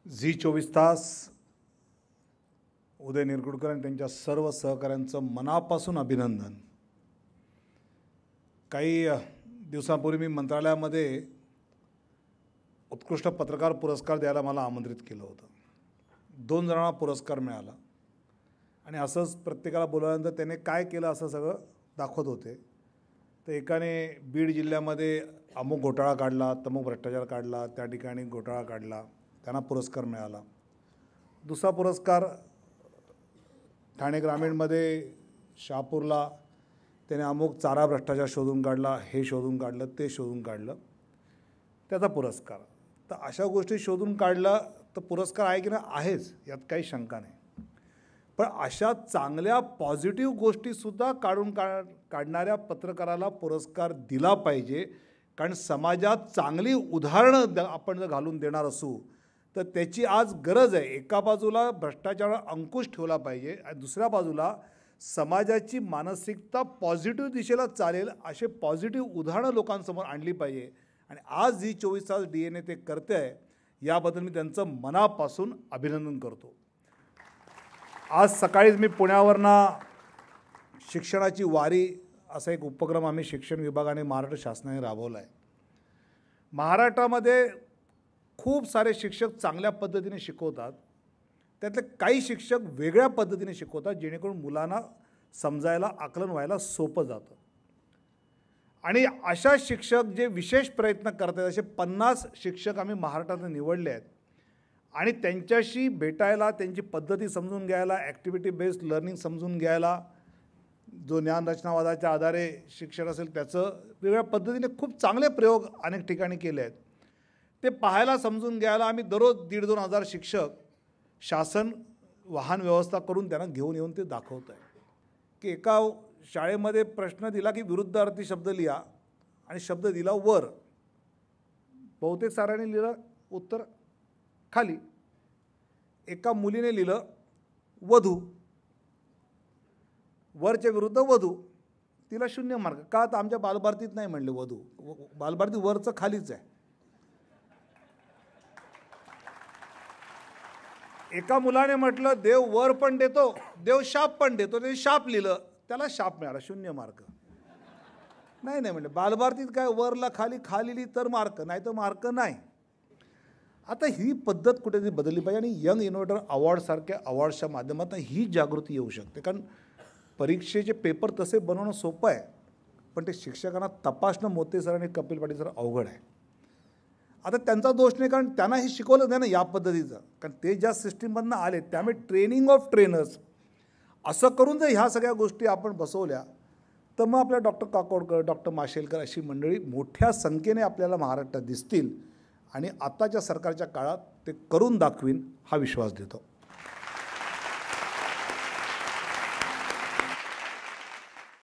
Zee 24 तास उदय निरगुडकर आणि त्यांच्या सर्व सहकाऱ्यांचं मनापासून अभिनंदन। काही दिवसांपूर्वी मी मंत्रालयामध्ये उत्कृष्ट पत्रकार पुरस्कार द्यायला मला आमंत्रित केलं होतं। 2 जणांना पुरस्कार मिळाला आणि असंच प्रत्येकाला बोलवल्यानंतर त्याने काय केलं असं सगळं दाखवत होते। तर एकाने बीड जिल्ह्यामध्ये अमुक घोटाळा काढला, तमुक भ्रष्टाचार काढला, त्या ठिकाणी घोटाळा काढला, त्यांना पुरस्कार मिळाला। दुसरा पुरस्कार ठाणे ग्रामीणमध्ये शहापूरला त्याने अमुक चारा भ्रष्टाचार शोधून काढला, हे शोधून काढलं, ते शोधून काढलं, त्याचा पुरस्कार। तर अशा गोष्टी शोधून काढला तर पुरस्कार आहे की नाही आहेच, यात काही शंका नाही। पण अशा चांगल्या पॉझिटिव्ह गोष्टीसुद्धा काढणाऱ्या पत्रकाराला पुरस्कार दिला पाहिजे, कारण समाजात चांगली उदाहरणं आपण जर घालून देणार असू तर त्याची आज गरज आहे। एका बाजूला भ्रष्टाचारावर अंकुश ठेवला पाहिजे आणि दुसऱ्या बाजूला समाजाची मानसिकता पॉझिटिव्ह दिशेला चालेल असे पॉझिटिव्ह उदाहरणं लोकांसमोर आणली पाहिजे। आणि आज झी 24 तास DNA ते करते आहे, याबद्दल मी त्यांचं मनापासून अभिनंदन करतो। आज सकाळीच मी पुण्यावरनं शिक्षणाची वारी असा एक उपक्रम आम्ही शिक्षण विभागाने महाराष्ट्र शासनाने राबवला आहे। महाराष्ट्रामध्ये खूप सारे शिक्षक चांगल्या पद्धतीने शिकवतात, त्यातले काही शिक्षक वेगळ्या पद्धतीने शिकवतात जेणेकरून मुलांना समजायला आकलन व्हायला सोपं जातं। आणि अशा शिक्षक जे विशेष प्रयत्न करतात असे 50 शिक्षक आम्ही महाराष्ट्रात निवडले आहेत आणि त्यांच्याशी भेटायला, त्यांची पद्धती समजून घ्यायला, ॲक्टिव्हिटी बेस्ड लर्निंग समजून घ्यायला, जो ज्ञानरचनावादाच्या आधारे शिक्षण असेल त्याचं वेगळ्या पद्धतीने खूप चांगले प्रयोग अनेक ठिकाणी केले आहेत। ते पाहायला समजून घ्यायला आम्ही दररोज 1,500-2,000 हजार शिक्षक शासन वाहन व्यवस्था करून त्यांना घेऊन येऊन ते दाखवत आहे की एका शाळेमध्ये प्रश्न दिला की विरुद्धार्थी शब्द लिहा आणि शब्द दिला वर, बहुतेक साऱ्यांनी लिहिलं उत्तर खाली। एका मुलीने लिहिलं वधू, वरच्या विरुद्ध वधू, तिला 0 मार्क का? तर आमच्या बालभारतीत नाही म्हणले वधू, बालभारती वरचं खालीच आहे। एका मुलाने म्हटलं देव वर पण देतो, देव शाप पण देतो, ते शाप लिहिलं, त्याला शाप मिळाला, 0 मार्क। नाही म्हणले बालभारतीत काय वरला खाली, खाली लिही तर मार्क, नाही तर मार्क नाही। आता ही पद्धत कुठेतरी बदलली पाहिजे आणि यंग इनोव्हेटर अवॉर्डसारख्या अवॉर्ड्सच्या माध्यमातून ही जागृती येऊ शकते। कारण परीक्षेचे पेपर तसे बनवणं सोपं आहे, पण ते शिक्षकांना तपासणं मोते सर आणि कपिल पाटील सर अवघड आहे। आता त्यांचा दोष नाही, कारण त्यांना हे शिकवलं नाही ना या पद्धतीचं, कारण ते ज्या सिस्टीममधनं आले त्यामुळे ट्रेनिंग ऑफ ट्रेनर्स असं करून जर ह्या सगळ्या गोष्टी आपण बसवल्या तर मग आपल्या डॉक्टर काकोडकर, डॉक्टर माशेलकर अशी मंडळी मोठ्या संख्येने आपल्याला महाराष्ट्रात दिसतील आणि आताच्या सरकारच्या काळात ते करून दाखवीन हा विश्वास देतो।